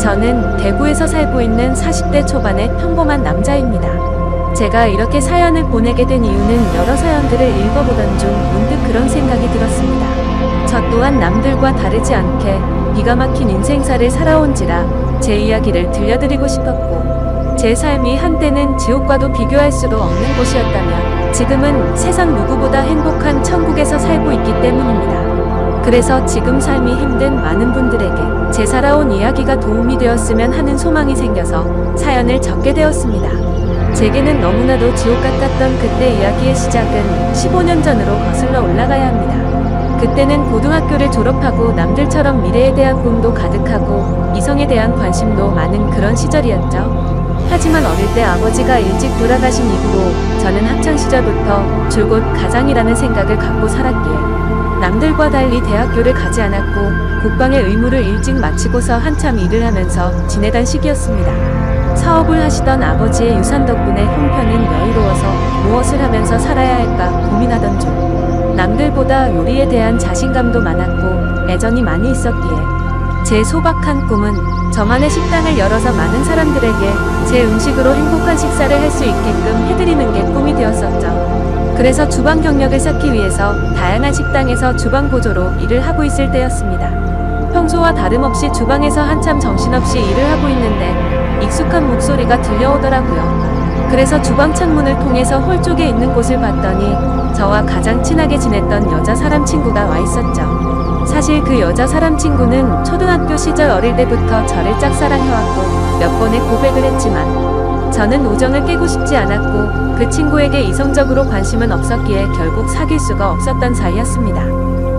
저는 대구에서 살고 있는 40대 초반의 평범한 남자입니다. 제가 이렇게 사연을 보내게 된 이유는 여러 사연들을 읽어보던 중 문득 그런 생각이 들었습니다. 저 또한 남들과 다르지 않게 기가 막힌 인생사를 살아온지라 제 이야기를 들려드리고 싶었고, 제 삶이 한때는 지옥과도 비교할 수도 없는 곳이었다면 지금은 세상 누구보다 행복한 천국에서 살고 있기 때문입니다. 그래서 지금 삶이 힘든 많은 분들에게 제 살아온 이야기가 도움이 되었으면 하는 소망이 생겨서 사연을 적게 되었습니다. 제게는 너무나도 지옥 같았던 그때 이야기의 시작은 15년 전으로 거슬러 올라가야 합니다. 그때는 고등학교를 졸업하고 남들처럼 미래에 대한 꿈도 가득하고 이성에 대한 관심도 많은 그런 시절이었죠. 하지만 어릴 때 아버지가 일찍 돌아가신 이후로 저는 학창시절부터 줄곧 가장이라는 생각을 갖고 살았기에 남들과 달리 대학교를 가지 않았고 국방의 의무를 일찍 마치고서 한참 일을 하면서 지내던 시기였습니다. 사업을 하시던 아버지의 유산 덕분에 형편은 여유로워서 무엇을 하면서 살아야 할까 고민하던 중 남들보다 요리에 대한 자신감도 많았고 애정이 많이 있었기에 제 소박한 꿈은 저만의 식당을 열어서 많은 사람들에게 제 음식으로 행복한 식사를 할 수 있게끔 해드리는 게 꿈이 되었었죠. 그래서 주방 경력을 쌓기 위해서 다양한 식당에서 주방 보조로 일을 하고 있을 때였습니다. 평소와 다름없이 주방에서 한참 정신없이 일을 하고 있는데 익숙한 목소리가 들려오더라고요. 그래서 주방 창문을 통해서 홀 쪽에 있는 곳을 봤더니 저와 가장 친하게 지냈던 여자 사람 친구가 와 있었죠. 사실 그 여자 사람 친구는 초등학교 시절 어릴 때부터 저를 짝사랑해왔고 몇 번의 고백을 했지만 저는 우정을 깨고 싶지 않았고 그 친구에게 이성적으로 관심은 없었기에 결국 사귈 수가 없었던 사이였습니다.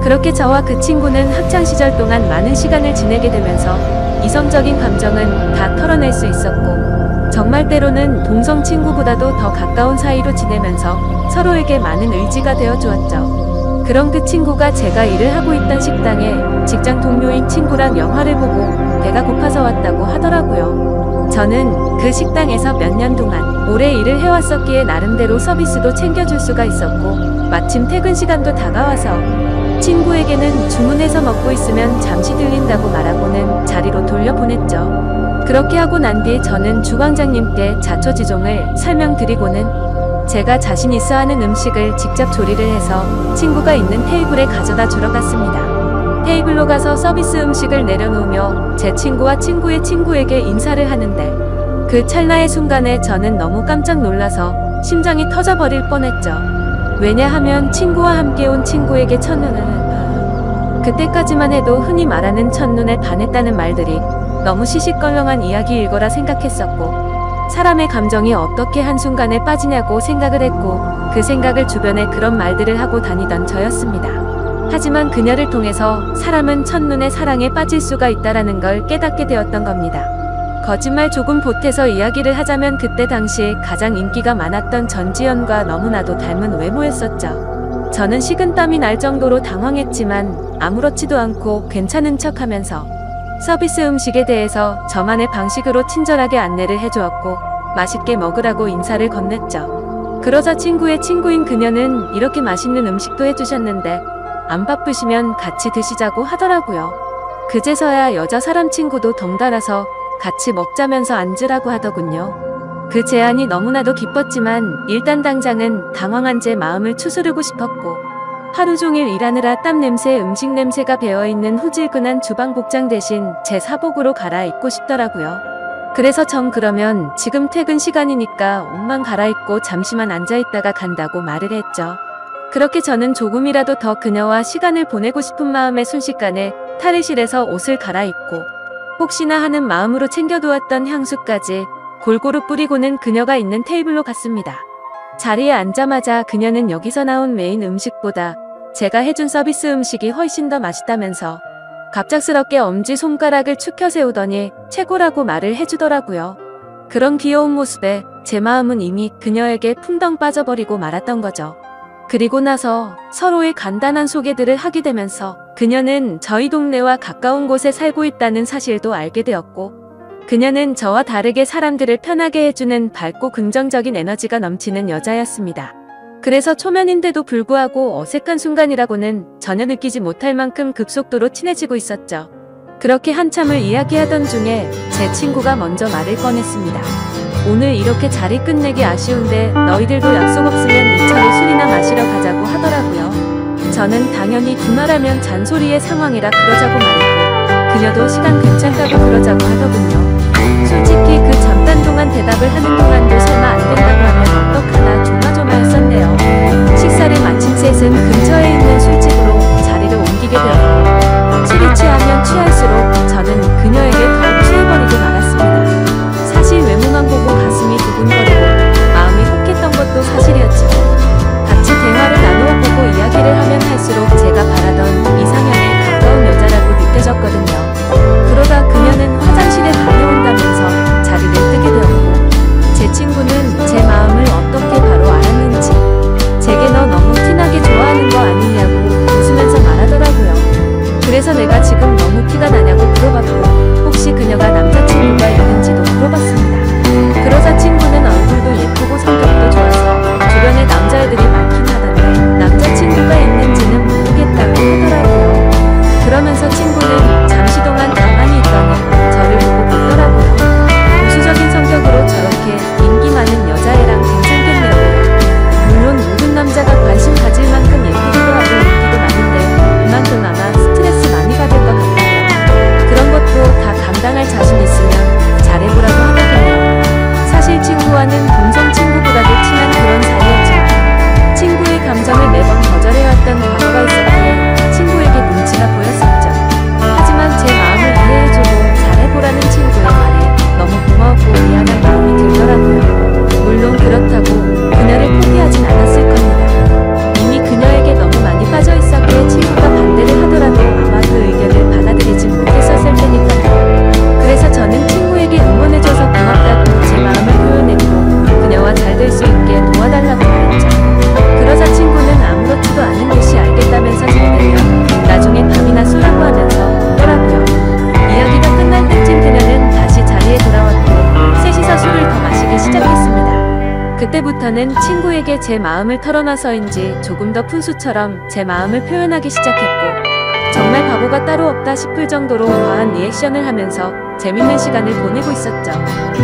그렇게 저와 그 친구는 학창시절 동안 많은 시간을 지내게 되면서 이성적인 감정은 다 털어낼 수 있었고 정말 때로는 동성 친구보다도 더 가까운 사이로 지내면서 서로에게 많은 의지가 되어 주었죠. 그런 그 친구가 제가 일을 하고 있던 식당에 직장 동료인 친구랑 영화를 보고 배가 고파서 왔다고 하더라고요. 저는 그 식당에서 몇 년 동안 오래 일을 해왔었기에 나름대로 서비스도 챙겨줄 수가 있었고 마침 퇴근 시간도 다가와서 친구에게는 주문해서 먹고 있으면 잠시 들린다고 말하고는 자리로 돌려보냈죠. 그렇게 하고 난 뒤 저는 주방장님께 자초지종을 설명드리고는 제가 자신 있어 하는 음식을 직접 조리를 해서 친구가 있는 테이블에 가져다 주러 갔습니다. 테이블로 가서 서비스 음식을 내려놓으며 제 친구와 친구의 친구에게 인사를 하는데 그 찰나의 순간에 저는 너무 깜짝 놀라서 심장이 터져버릴 뻔했죠. 왜냐하면 친구와 함께 온 친구에게 첫눈은 그때까지만 해도 흔히 말하는 첫눈에 반했다는 말들이 너무 시시껄렁한 이야기일 거라 생각했었고 사람의 감정이 어떻게 한순간에 빠지냐고 생각을 했고 그 생각을 주변에 그런 말들을 하고 다니던 저였습니다. 하지만 그녀를 통해서 사람은 첫눈에 사랑에 빠질 수가 있다라는 걸 깨닫게 되었던 겁니다. 거짓말 조금 보태서 이야기를 하자면 그때 당시에 가장 인기가 많았던 전지현과 너무나도 닮은 외모였었죠. 저는 식은땀이 날 정도로 당황했지만 아무렇지도 않고 괜찮은 척하면서 서비스 음식에 대해서 저만의 방식으로 친절하게 안내를 해주었고 맛있게 먹으라고 인사를 건넸죠. 그러자 친구의 친구인 그녀는 이렇게 맛있는 음식도 해주셨는데 안 바쁘시면 같이 드시자고 하더라고요. 그제서야 여자 사람 친구도 덩달아서 같이 먹자면서 앉으라고 하더군요. 그 제안이 너무나도 기뻤지만 일단 당장은 당황한 제 마음을 추스르고 싶었고 하루 종일 일하느라 땀 냄새, 음식 냄새가 배어있는 후질근한 주방 복장 대신 제 사복으로 갈아입고 싶더라고요. 그래서 전 그러면 지금 퇴근 시간이니까 옷만 갈아입고 잠시만 앉아있다가 간다고 말을 했죠. 그렇게 저는 조금이라도 더 그녀와 시간을 보내고 싶은 마음에 순식간에 탈의실에서 옷을 갈아입고 혹시나 하는 마음으로 챙겨두었던 향수까지 골고루 뿌리고는 그녀가 있는 테이블로 갔습니다. 자리에 앉자마자 그녀는 여기서 나온 메인 음식보다 제가 해준 서비스 음식이 훨씬 더 맛있다면서 갑작스럽게 엄지손가락을 축혀 세우더니 최고라고 말을 해주더라고요. 그런 귀여운 모습에 제 마음은 이미 그녀에게 풍덩 빠져버리고 말았던 거죠. 그리고 나서 서로의 간단한 소개들을 하게 되면서 그녀는 저희 동네와 가까운 곳에 살고 있다는 사실도 알게 되었고 그녀는 저와 다르게 사람들을 편하게 해주는 밝고 긍정적인 에너지가 넘치는 여자였습니다. 그래서 초면인데도 불구하고 어색한 순간이라고는 전혀 느끼지 못할 만큼 급속도로 친해지고 있었죠. 그렇게 한참을 이야기하던 중에 제 친구가 먼저 말을 꺼냈습니다. 오늘 이렇게 자리 끝내기 아쉬운데 너희들도 약속 없으면 이차로 술이나 마시러 가자고 하더라고요. 저는 당연히 두말하면 잔소리의 상황이라 그러자고 말했고 그녀도 시간 괜찮다고 그러자고 하더군요. 솔직히 그 잠깐 동안 대답을 하는 동안도 설마 안 된다고 하면 어떡하나 조마조마했었네요. 식사를 마친 셋은 근처에 있는 술집으로 자리를 옮기게 되었고 술이 취하면 취할수록 저는 그녀에게 더욱 취해버리고 말았습니다. 사실 외모만 보고 가슴이 두근거리고 마음이 혹했던 것도 사실이었죠. 같이 대화를 나누어 보고 이야기를 하면 할수록 제가 바라던 이상형에 가까운 여자라고 느껴졌거든요. 그러다 그녀는 화장실에 다녀온다면서 자리를 뜨게 되었고 제 친구는 제 마음을 어떻게 바로 알았는지 제게 너 너무 티나게 좋아하는 거 아니냐고 웃으면서 말하더라고요. 그래서 내가 지금 너무 티가 나냐고 물어봤고 혹시 그녀가 남자친구가 있는지도 물어봤습니다. 그러자 친구는 얼굴도 예쁘고 성격도 좋아서 주변에 남자애들이 많긴 하던데 남자친구가 있는지는 모르겠다고 하더라고요. 그러면서 친구는 잠시 동안 가만히 있더니 저를 보고 묻더라고요. 보수적인 성격으로 저렇게 인기 많은 여자애랑 괜찮겠냐고요. 물론 모든 남자가 관심 가질 만큼 예쁘기도 하고 인기도 많은데 그만큼 아마 스트레스 많이 받을 것 같아요. 그런 것도 다 감당할 자신 있으면 잘해보라고 하거든요. 사실 친구와는 동성 친구보다도 친한 그런 사이였지만 친구의 감정을 매번 거절해왔던 과거가 있었기에 친구에게 눈치가 보였었죠. 하지만 제 마음을 이해해주고 잘해보라는 친구의 말에 너무 고마웠고 미안한 마음이 들더라고요. 물론 그렇다고 그녀를 포기하진 않았을 겁니다. 이미 그녀에게 너무 많이 빠져있었기에 친구가 반대를 하더라도 아마 그 의견을 받아들이지 못했었을 테니까요. 그래서 저는 친구에게 응원해줘서 고맙다고 제 마음을 표현했고 그녀와 잘 될 수 있게 도와달라고 말했죠. 그러자 친구는 아무렇지도 않은 듯이 알겠다면서 잘 되면 나중에 밥이나 쏘라고 하면서 웃더라고요. 이야기가 끝날 때쯤 그녀는 다시 자리에 돌아왔고 셋이서 술을 더 마시기 시작했습니다. 그때부터는 친구에게 제 마음을 털어놔서인지 조금 더 푼수처럼 제 마음을 표현하기 시작했고 정말 바보가 따로 없다 싶을 정도로 과한 리액션을 하면서 재밌는 시간을 보내고 있었죠.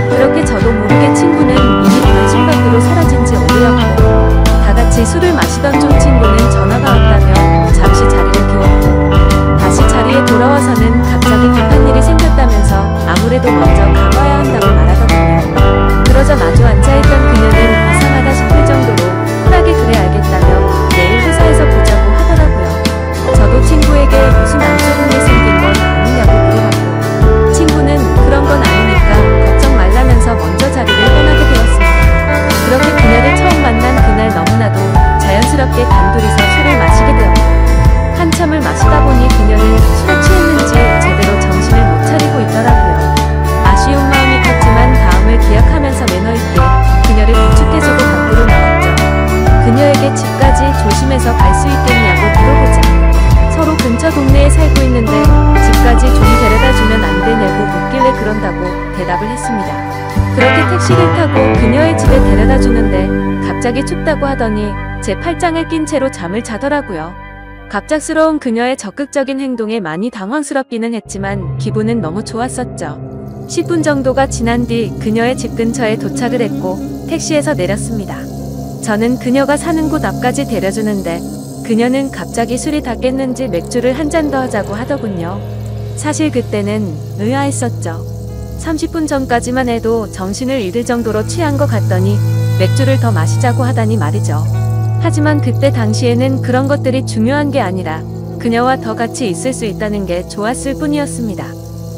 그렇게 저도 모르게 친구는 이미 관심 밖으로 사라진 지 오래였고 다같이 술을 마시던 중 친구는 전화가 왔다며 잠시 자리를 비웠고 다시 자리에 돌아와서는 갑자기 급한 일이 생겼다면서 아무래도 먼저 가봐야 한다고 말하거든요. 그러자 마주 앉아있던 그녀는 이상하다 싶을 정도로 쿨하게 그래 알겠다며 내일 회사에서 보자고 하더라고요. 저도 친구에게 무슨 안 좋은 일 생긴 건 아니냐고 물어봤고 친구는 그런 건 아니니까 걱정 말라면서 먼저 자리를 떠나게 되었습니다. 그렇게 그녀를 처음 만난 그날 너무나도 자연스럽게 단둘이서 술을 마시게 되었고 한참을 마시다 보니 그녀는 술에 취했는지 제대로 정신을 못 차리고 있더라고요. 아쉬운 마음이 컸지만 다음을 기약하면서 매너 있게 그녀를 부축해주고 밖으로 나왔죠. 그녀에게 집까지 조심해서 갈 수 있겠냐고 물어보자 서로 근처 동네에 살고 있는데 집까지 좀 데려다주면 안 되냐고 묻길래 그런다고 대답을 했습니다. 그렇게 택시를 타고 그녀의 집에 데려다 주는데 갑자기 춥다고 하더니 제 팔짱을 낀 채로 잠을 자더라고요. 갑작스러운 그녀의 적극적인 행동에 많이 당황스럽기는 했지만 기분은 너무 좋았었죠. 10분 정도가 지난 뒤 그녀의 집 근처에 도착을 했고 택시에서 내렸습니다. 저는 그녀가 사는 곳 앞까지 데려주는데 그녀는 갑자기 술이 다 깼는지 맥주를 한 잔 더 하자고 하더군요. 사실 그때는 의아했었죠. 30분 전까지만 해도 정신을 잃을 정도로 취한 것 같더니 맥주를 더 마시자고 하다니 말이죠. 하지만 그때 당시에는 그런 것들이 중요한 게 아니라 그녀와 더 같이 있을 수 있다는 게 좋았을 뿐이었습니다.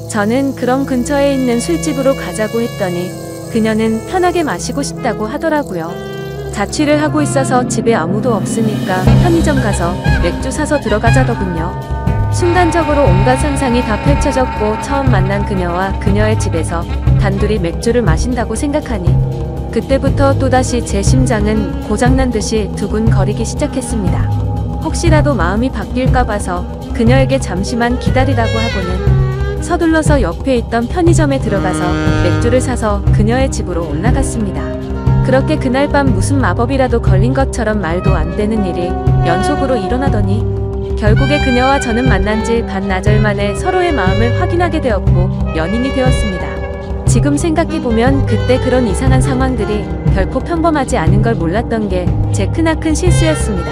저는 그런 근처에 있는 술집으로 가자고 했더니 그녀는 편하게 마시고 싶다고 하더라고요. 자취를 하고 있어서 집에 아무도 없으니까 편의점 가서 맥주 사서 들어가자더군요. 순간적으로 온갖 상상이 다 펼쳐졌고 처음 만난 그녀와 그녀의 집에서 단둘이 맥주를 마신다고 생각하니 그때부터 또다시 제 심장은 고장난 듯이 두근거리기 시작했습니다. 혹시라도 마음이 바뀔까 봐서 그녀에게 잠시만 기다리라고 하고는 서둘러서 옆에 있던 편의점에 들어가서 맥주를 사서 그녀의 집으로 올라갔습니다. 그렇게 그날 밤 무슨 마법이라도 걸린 것처럼 말도 안 되는 일이 연속으로 일어나더니 결국에 그녀와 저는 만난 지 반나절 만에 서로의 마음을 확인하게 되었고 연인이 되었습니다. 지금 생각해보면 그때 그런 이상한 상황들이 결코 평범하지 않은 걸 몰랐던 게 제 크나큰 실수였습니다.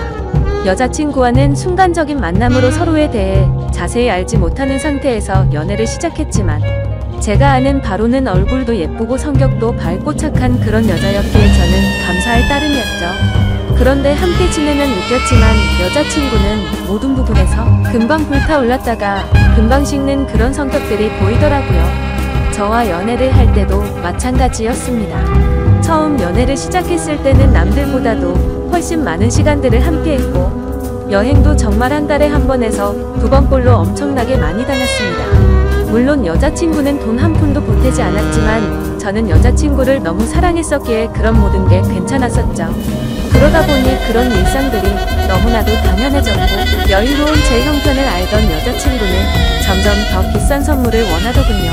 여자친구와는 순간적인 만남으로 서로에 대해 자세히 알지 못하는 상태에서 연애를 시작했지만 제가 아는 바로는 얼굴도 예쁘고 성격도 밝고 착한 그런 여자였기에 저는 감사할 따름이었죠. 그런데 함께 지내면 웃겼지만 여자친구는 모든 부분에서 금방 불타올랐다가 금방 식는 그런 성격들이 보이더라고요. 저와 연애를 할 때도 마찬가지였습니다. 처음 연애를 시작했을 때는 남들보다도 훨씬 많은 시간들을 함께했고 여행도 정말 한 달에 한 번에서 두 번꼴로 엄청나게 많이 다녔습니다. 물론 여자친구는 돈 한 푼도 보태지 않았지만 저는 여자친구를 너무 사랑했었기에 그런 모든 게 괜찮았었죠. 그러다 보니 그런 일상들이 너무나도 당연해졌고 여유로운 제 형편을 알던 여자친구는 점점 더 비싼 선물을 원하더군요.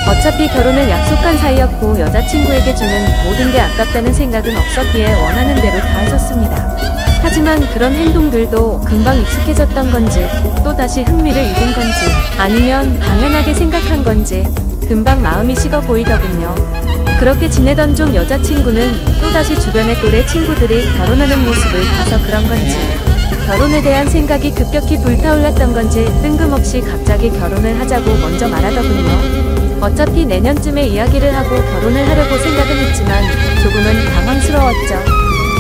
어차피 결혼을 약속한 사이였고 여자친구에게 주는 모든 게 아깝다는 생각은 없었기에 원하는 대로 다 했었습니다. 하지만 그런 행동들도 금방 익숙해졌던 건지 또다시 흥미를 잃은 건지 아니면 당연하게 생각한 건지 금방 마음이 식어 보이더군요. 그렇게 지내던 중 여자친구는 또다시 주변의 또래 친구들이 결혼하는 모습을 봐서 그런 건지 결혼에 대한 생각이 급격히 불타올랐던 건지 뜬금없이 갑자기 결혼을 하자고 먼저 말하더군요. 어차피 내년쯤에 이야기를 하고 결혼을 하려고 생각은 했지만 조금은 당황스러웠죠.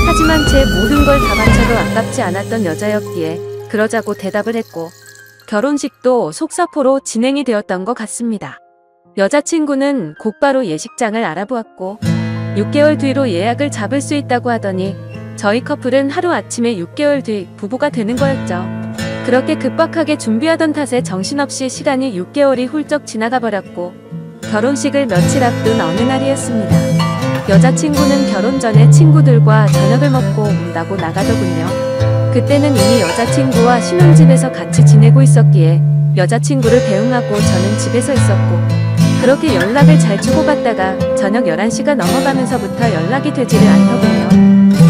하지만 제 모든 걸 다 바쳐도 아깝지 않았던 여자였기에 그러자고 대답을 했고 결혼식도 속사포로 진행이 되었던 것 같습니다. 여자친구는 곧바로 예식장을 알아보았고 6개월 뒤로 예약을 잡을 수 있다고 하더니 저희 커플은 하루아침에 6개월 뒤 부부가 되는 거였죠. 그렇게 급박하게 준비하던 탓에 정신없이 시간이 6개월이 훌쩍 지나가 버렸고 결혼식을 며칠 앞둔 어느 날이었습니다. 여자친구는 결혼 전에 친구들과 저녁을 먹고 온다고 나가더군요. 그때는 이미 여자친구와 신혼집에서 같이 지내고 있었기에 여자친구를 배웅하고 저는 집에서 있었고 그렇게 연락을 잘 주고받다가 저녁 11시가 넘어가면서부터 연락이 되지를 않더군요.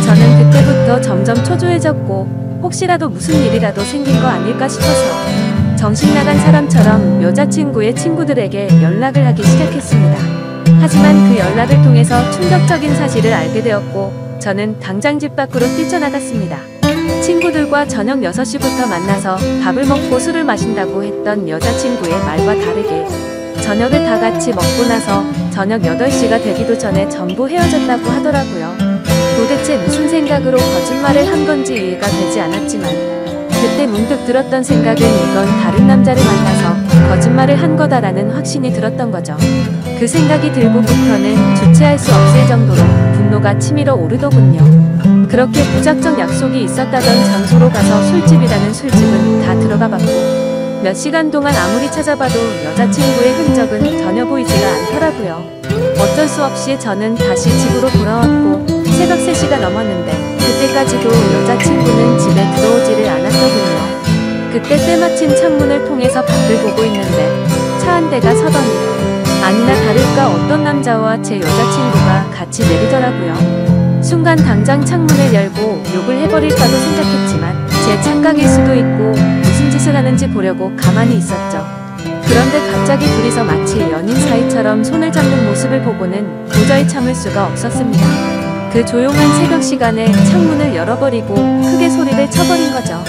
저는 그때부터 점점 초조해졌고 혹시라도 무슨 일이라도 생긴 거 아닐까 싶어서 정신 나간 사람처럼 여자친구의 친구들에게 연락을 하기 시작했습니다. 하지만 그 연락을 통해서 충격적인 사실을 알게 되었고 저는 당장 집 밖으로 뛰쳐나갔습니다. 친구들과 저녁 6시부터 만나서 밥을 먹고 술을 마신다고 했던 여자친구의 말과 다르게 저녁을 다 같이 먹고 나서 저녁 8시가 되기도 전에 전부 헤어졌다고 하더라고요. 도대체 무슨 생각으로 거짓말을 한 건지 이해가 되지 않았지만 그때 문득 들었던 생각은 이건 다른 남자를 만나서 거짓말을 한 거다라는 확신이 들었던 거죠. 그 생각이 들고부터는 주체할 수 없을 정도로 분노가 치밀어 오르더군요. 그렇게 무작정 약속이 있었다던 장소로 가서 술집이라는 술집은 다 들어가 봤고 몇 시간 동안 아무리 찾아봐도 여자친구의 흔적은 전혀 보이지가 않더라고요. 어쩔 수 없이 저는 다시 집으로 돌아왔고 새벽 3시가 넘었는데 그때까지도 여자친구는 집에 들어오지를 않았더군요. 그때 때마침 창문을 통해서 밖을 보고 있는데 차 한 대가 서더니 아니나 다를까 어떤 남자와 제 여자친구가 같이 내리더라고요. 순간 당장 창문을 열고 욕을 해버릴까도 생각했지만 제 착각일 수도 있고 무슨 짓을 하는지 보려고 가만히 있었죠. 그런데 갑자기 둘이서 마치 연인 사이처럼 손을 잡는 모습을 보고는 도저히 참을 수가 없었습니다. 그 조용한 새벽 시간에 창문을 열어버리고 크게 소리를 쳐버린 거죠.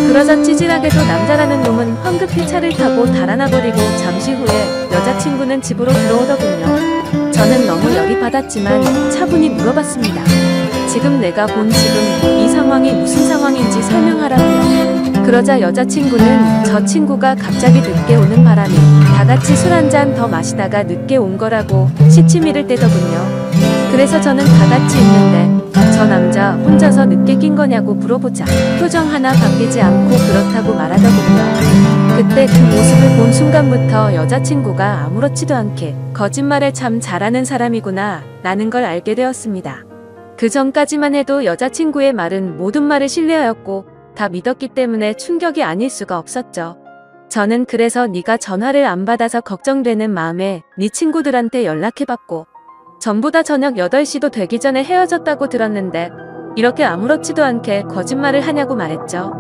그러자 찌질하게도 남자라는 놈은 황급히 차를 타고 달아나버리고 잠시 후에 여자친구는 집으로 들어오더군요. 저는 너무 열이 받았지만 차분히 물어봤습니다. 지금 내가 본 지금 이 상황이 무슨 상황인지 설명하라고요. 그러자 여자친구는 저 친구가 갑자기 늦게 오는 바람에 다 같이 술 한 잔 더 마시다가 늦게 온 거라고 시치미를 떼더군요. 그래서 저는 다 같이 있는데 저 남자 혼자서 늦게 낀 거냐고 물어보자 표정 하나 바뀌지 않고 그렇다고 말하더군요. 그때 그 모습을 본 순간부터 여자친구가 아무렇지도 않게 거짓말을 참 잘하는 사람이구나 라는 걸 알게 되었습니다. 그 전까지만 해도 여자친구의 말은 모든 말을 신뢰하였고 다 믿었기 때문에 충격이 아닐 수가 없었죠. 저는 그래서 네가 전화를 안 받아서 걱정되는 마음에 네 친구들한테 연락해봤고 전부 다 저녁 8시도 되기 전에 헤어졌다고 들었는데 이렇게 아무렇지도 않게 거짓말을 하냐고 말했죠.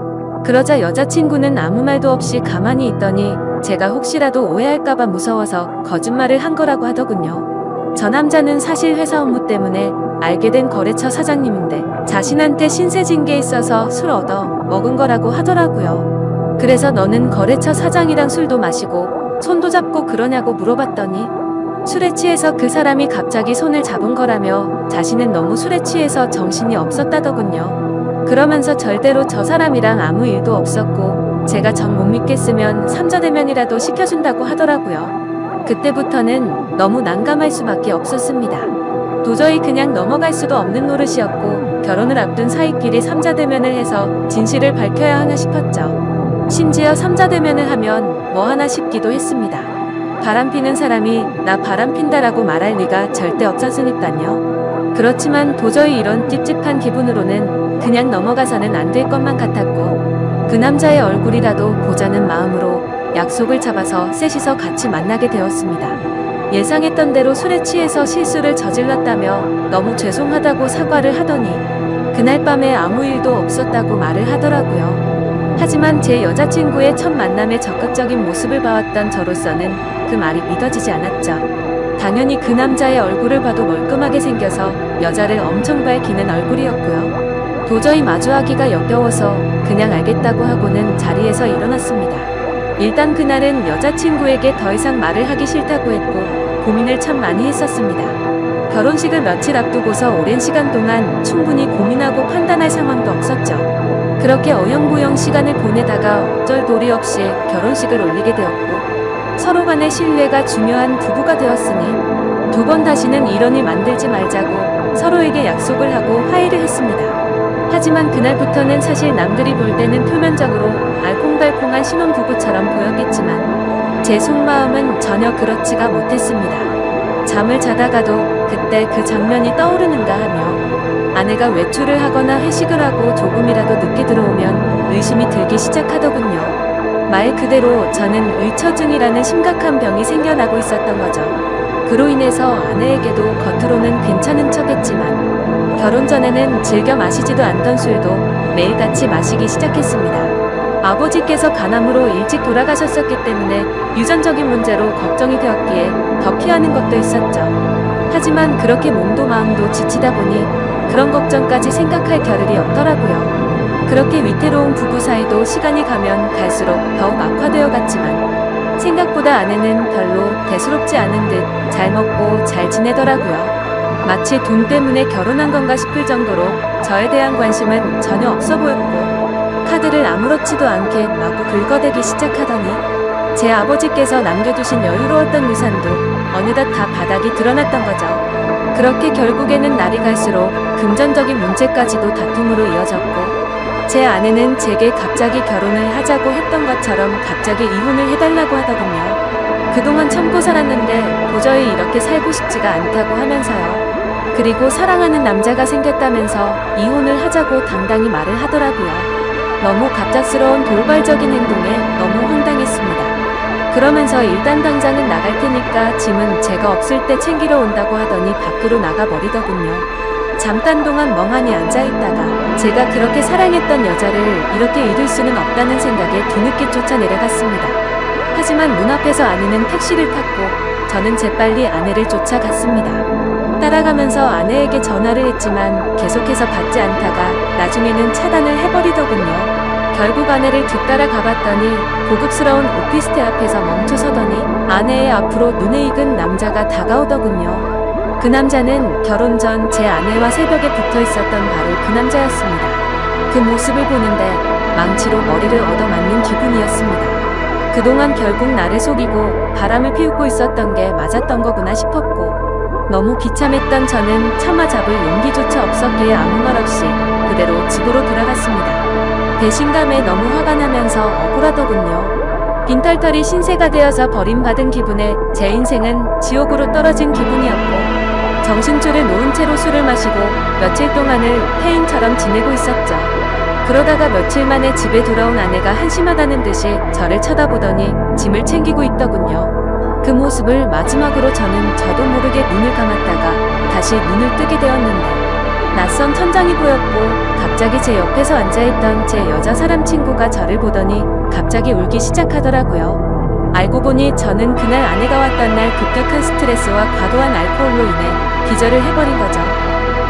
그러자 여자친구는 아무 말도 없이 가만히 있더니 제가 혹시라도 오해할까봐 무서워서 거짓말을 한 거라고 하더군요. 저 남자는 사실 회사 업무 때문에 알게 된 거래처 사장님인데 자신한테 신세 진 게 있어서 술 얻어 먹은 거라고 하더라고요. 그래서 너는 거래처 사장이랑 술도 마시고 손도 잡고 그러냐고 물어봤더니 술에 취해서 그 사람이 갑자기 손을 잡은 거라며 자신은 너무 술에 취해서 정신이 없었다더군요. 그러면서 절대로 저 사람이랑 아무 일도 없었고 제가 정 못 믿겠으면 삼자대면이라도 시켜준다고 하더라고요. 그때부터는 너무 난감할 수밖에 없었습니다. 도저히 그냥 넘어갈 수도 없는 노릇이었고 결혼을 앞둔 사이끼리 삼자대면을 해서 진실을 밝혀야 하나 싶었죠. 심지어 삼자대면을 하면 뭐 하나 싶기도 했습니다. 바람피는 사람이 나 바람핀다라고 말할 리가 절대 없었으니까요. 그렇지만 도저히 이런 찝찝한 기분으로는 그냥 넘어가서는 안 될 것만 같았고 그 남자의 얼굴이라도 보자는 마음으로 약속을 잡아서 셋이서 같이 만나게 되었습니다. 예상했던 대로 술에 취해서 실수를 저질렀다며 너무 죄송하다고 사과를 하더니 그날 밤에 아무 일도 없었다고 말을 하더라고요. 하지만 제 여자친구의 첫 만남의 적극적인 모습을 봐왔던 저로서는 그 말이 믿어지지 않았죠. 당연히 그 남자의 얼굴을 봐도 멀끔하게 생겨서 여자를 엄청 밝히는 얼굴이었고요. 도저히 마주하기가 역겨워서 그냥 알겠다고 하고는 자리에서 일어났습니다. 일단 그날은 여자친구에게 더 이상 말을 하기 싫다고 했고 고민을 참 많이 했었습니다. 결혼식을 며칠 앞두고서 오랜 시간 동안 충분히 고민하고 판단할 상황도 없었죠. 그렇게 어영부영 시간을 보내다가 어쩔 도리 없이 결혼식을 올리게 되었고 서로 간의 신뢰가 중요한 부부가 되었으니 두 번 다시는 이런 일 만들지 말자고 서로에게 약속을 하고 화해를 했습니다. 하지만 그날부터는 사실 남들이 볼 때는 표면적으로 알콩달콩한 신혼부부처럼 보였겠지만 제 속마음은 전혀 그렇지가 못했습니다. 잠을 자다가도 그때 그 장면이 떠오르는가 하며 아내가 외출을 하거나 회식을 하고 조금이라도 늦게 들어오면 의심이 들기 시작하더군요. 말 그대로 저는 의처증이라는 심각한 병이 생겨나고 있었던 거죠. 그로 인해서 아내에게도 겉으로는 괜찮은 척했지만 결혼 전에는 즐겨 마시지도 않던 술도 매일같이 마시기 시작했습니다. 아버지께서 간암으로 일찍 돌아가셨었기 때문에 유전적인 문제로 걱정이 되었기에 더 피하는 것도 있었죠. 하지만 그렇게 몸도 마음도 지치다 보니 그런 걱정까지 생각할 겨를이 없더라고요. 그렇게 위태로운 부부 사이도 시간이 가면 갈수록 더욱 악화되어 갔지만 생각보다 아내는 별로 대수롭지 않은 듯 잘 먹고 잘 지내더라고요. 마치 돈 때문에 결혼한 건가 싶을 정도로 저에 대한 관심은 전혀 없어 보였고 카드를 아무렇지도 않게 마구 긁어대기 시작하더니 제 아버지께서 남겨두신 여유로웠던 유산도 어느덧 다 바닥이 드러났던 거죠. 그렇게 결국에는 날이 갈수록 금전적인 문제까지도 다툼으로 이어졌고 제 아내는 제게 갑자기 결혼을 하자고 했던 것처럼 갑자기 이혼을 해달라고 하더군요. 그동안 참고 살았는데 도저히 이렇게 살고 싶지가 않다고 하면서요. 그리고 사랑하는 남자가 생겼다면서 이혼을 하자고 당당히 말을 하더라고요. 너무 갑작스러운 돌발적인 행동에 너무 황당했습니다. 그러면서 일단 당장은 나갈 테니까 짐은 제가 없을 때 챙기러 온다고 하더니 밖으로 나가버리더군요. 잠깐 동안 멍하니 앉아있다가 제가 그렇게 사랑했던 여자를 이렇게 잃을 수는 없다는 생각에 뒤늦게 쫓아 내려갔습니다. 하지만 문 앞에서 아내는 택시를 탔고 저는 재빨리 아내를 쫓아갔습니다. 따라가면서 아내에게 전화를 했지만 계속해서 받지 않다가 나중에는 차단을 해버리더군요. 결국 아내를 뒤따라 가봤더니 고급스러운 오피스텔 앞에서 멈춰서더니 아내의 앞으로 눈에 익은 남자가 다가오더군요. 그 남자는 결혼 전 제 아내와 새벽에 붙어 있었던 바로 그 남자였습니다. 그 모습을 보는데 망치로 머리를 얻어맞는 기분이었습니다. 그동안 결국 나를 속이고 바람을 피우고 있었던 게 맞았던 거구나 싶었고 너무 비참했던 저는 참아 잡을 용기조차 없었기에 아무 말 없이 그대로 집으로 돌아갔습니다. 배신감에 너무 화가 나면서 억울하더군요. 빈털털이 신세가 되어서 버림받은 기분에 제 인생은 지옥으로 떨어진 기분이었고 정신줄을 놓은 채로 술을 마시고 며칠 동안을 폐인처럼 지내고 있었죠. 그러다가 며칠 만에 집에 돌아온 아내가 한심하다는 듯이 저를 쳐다보더니 짐을 챙기고 있더군요. 그 모습을 마지막으로 저는 저도 모르게 눈을 감았다가 다시 눈을 뜨게 되었는데 낯선 천장이 보였고 갑자기 제 옆에서 앉아있던 제 여자 사람 친구가 저를 보더니 갑자기 울기 시작하더라고요. 알고 보니 저는 그날 아내가 왔던 날 급격한 스트레스와 과도한 알코올로 인해 기절을 해버린 거죠.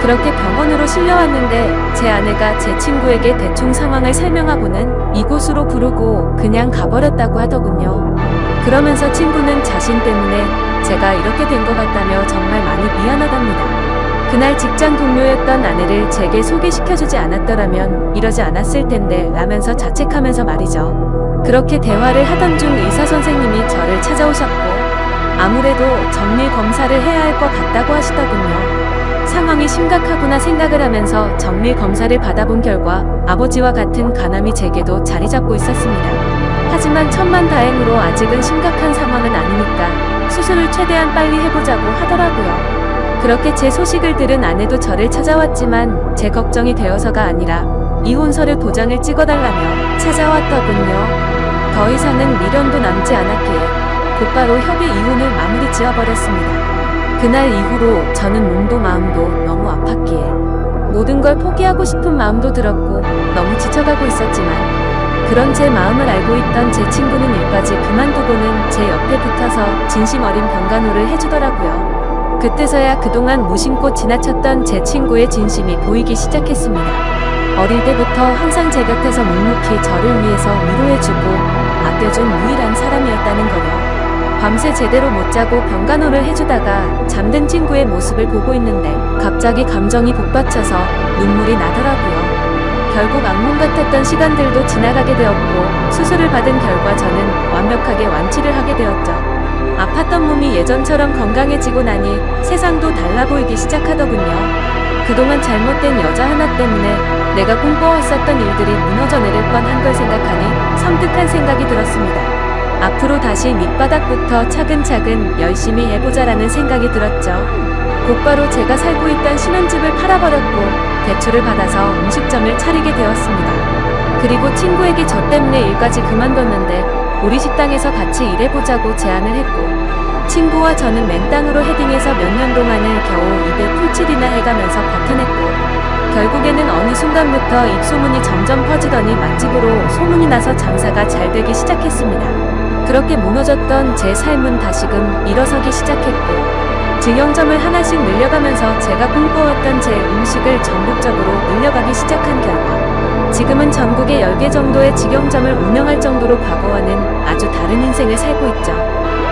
그렇게 병원으로 실려왔는데 제 아내가 제 친구에게 대충 상황을 설명하고는 이곳으로 부르고 그냥 가버렸다고 하더군요. 그러면서 친구는 자신 때문에 제가 이렇게 된 것 같다며 정말 많이 미안하답니다. 그날 직장 동료였던 아내를 제게 소개시켜주지 않았더라면 이러지 않았을 텐데 라면서 자책하면서 말이죠. 그렇게 대화를 하던 중 의사 선생님이 저를 찾아오셨고 아무래도 정밀 검사를 해야 할 것 같다고 하시더군요. 상황이 심각하구나 생각을 하면서 정밀 검사를 받아본 결과 아버지와 같은 간암이 제게도 자리 잡고 있었습니다. 하지만 천만다행으로 아직은 심각한 상황은 아니니까 수술을 최대한 빨리 해보자고 하더라고요. 그렇게 제 소식을 들은 아내도 저를 찾아왔지만 제 걱정이 되어서가 아니라 이혼서류 도장을 찍어달라며 찾아왔더군요. 더 이상은 미련도 남지 않았기에 곧바로 협의 이혼을 마무리 지어버렸습니다. 그날 이후로 저는 몸도 마음도 너무 아팠기에 모든 걸 포기하고 싶은 마음도 들었고 너무 지쳐가고 있었지만 그런 제 마음을 알고 있던 제 친구는 일까지 그만두고는 제 옆에 붙어서 진심 어린 병간호를 해주더라고요. 그때서야 그동안 무심코 지나쳤던 제 친구의 진심이 보이기 시작했습니다. 어릴 때부터 항상 제 곁에서 묵묵히 저를 위해서 위로해주고 아껴준 유일한 사람이었다는 거요. 밤새 제대로 못 자고 병간호를 해주다가 잠든 친구의 모습을 보고 있는데 갑자기 감정이 북받쳐서 눈물이 나더라고요. 결국 악몽 같았던 시간들도 지나가게 되었고 수술을 받은 결과 저는 완벽하게 완치를 하게 되었죠. 아팠던 몸이 예전처럼 건강해지고 나니 세상도 달라 보이기 시작하더군요. 그동안 잘못된 여자 하나 때문에 내가 꿈꿔왔었던 일들이 무너져 내릴 뻔한 걸 생각하니 섬뜩한 생각이 들었습니다. 앞으로 다시 밑바닥부터 차근차근 열심히 해보자라는 생각이 들었죠. 곧바로 제가 살고 있던 신혼집을 팔아버렸고 대출을 받아서 음식점을 차리게 되었습니다. 그리고 친구에게 저 때문에 일까지 그만뒀는데 우리 식당에서 같이 일해보자고 제안을 했고 친구와 저는 맨땅으로 헤딩해서 몇 년 동안을 겨우 입에 풀칠이나 해가면서 버텨냈고 결국에는 어느 순간부터 입소문이 점점 퍼지더니 맛집으로 소문이 나서 장사가 잘 되기 시작했습니다. 그렇게 무너졌던 제 삶은 다시금 일어서기 시작했고 직영점을 하나씩 늘려가면서 제가 꿈꿔왔던 제 음식을 전국적으로 늘려가기 시작한 결과 지금은 전국에 10개 정도의 직영점을 운영할 정도로 과거와는 아주 다른 인생을 살고 있죠.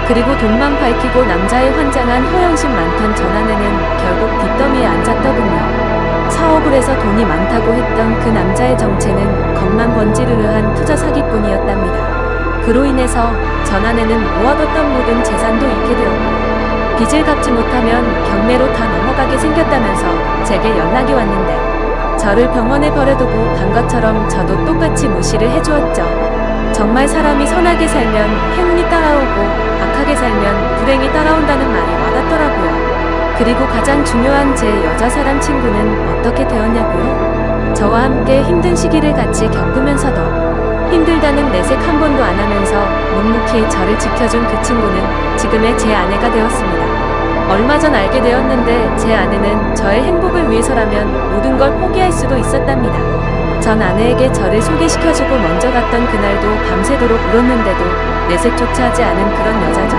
그리고 돈만 밝히고 남자의 환장한 허영심 많던 전 아내는 결국 빚더미에 앉았더군요. 사업을 해서 돈이 많다고 했던 그 남자의 정체는 겉만 번지르르한 투자 사기꾼이었답니다. 그로 인해서 전 아내는 모아뒀던 모든 재산도 잃게 되었고 빚을 갚지 못하면 경매로 다 넘어가게 생겼다면서 제게 연락이 왔는데 저를 병원에 버려두고 간 것처럼 저도 똑같이 무시를 해주었죠. 정말 사람이 선하게 살면 행운이 따라오고 악하게 살면 불행이 따라온다는 말이 와닿더라고요. 그리고 가장 중요한 제 여자 사람 친구는 어떻게 되었냐고요? 저와 함께 힘든 시기를 같이 겪으면서도 힘들다는 내색 한 번도 안 하면서 묵묵히 저를 지켜준 그 친구는 지금의 제 아내가 되었습니다. 얼마 전 알게 되었는데 제 아내는 저의 행복을 위해서라면 모든 걸 포기할 수도 있었답니다. 전 아내에게 저를 소개시켜주고 먼저 갔던 그날도 밤새도록 울었는데도 내색조차 하지 않은 그런 여자죠.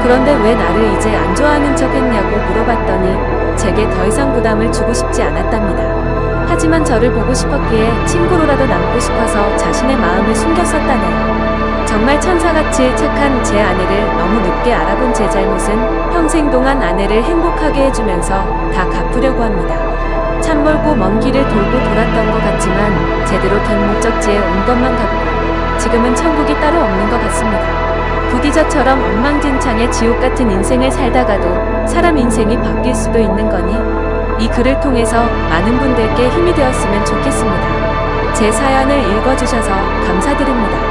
그런데 왜 나를 이제 안 좋아하는 척 했냐고 물어봤더니 제게 더 이상 부담을 주고 싶지 않았답니다. 하지만 저를 보고 싶었기에 친구로라도 남고 싶어서 자신의 마음을 숨겼었다네요. 정말 천사같이 착한 제 아내를 너무 늦게 알아본 제 잘못은 평생 동안 아내를 행복하게 해주면서 다 갚으려고 합니다. 참 멀고 먼 길을 돌고 돌았던 것 같지만 제대로 된 목적지에 온 것만 같고 지금은 천국이 따로 없는 것 같습니다. 부디 저처럼 엉망진창의 지옥 같은 인생을 살다가도 사람 인생이 바뀔 수도 있는 거니 이 글을 통해서 많은 분들께 힘이 되었으면 좋겠습니다. 제 사연을 읽어주셔서 감사드립니다.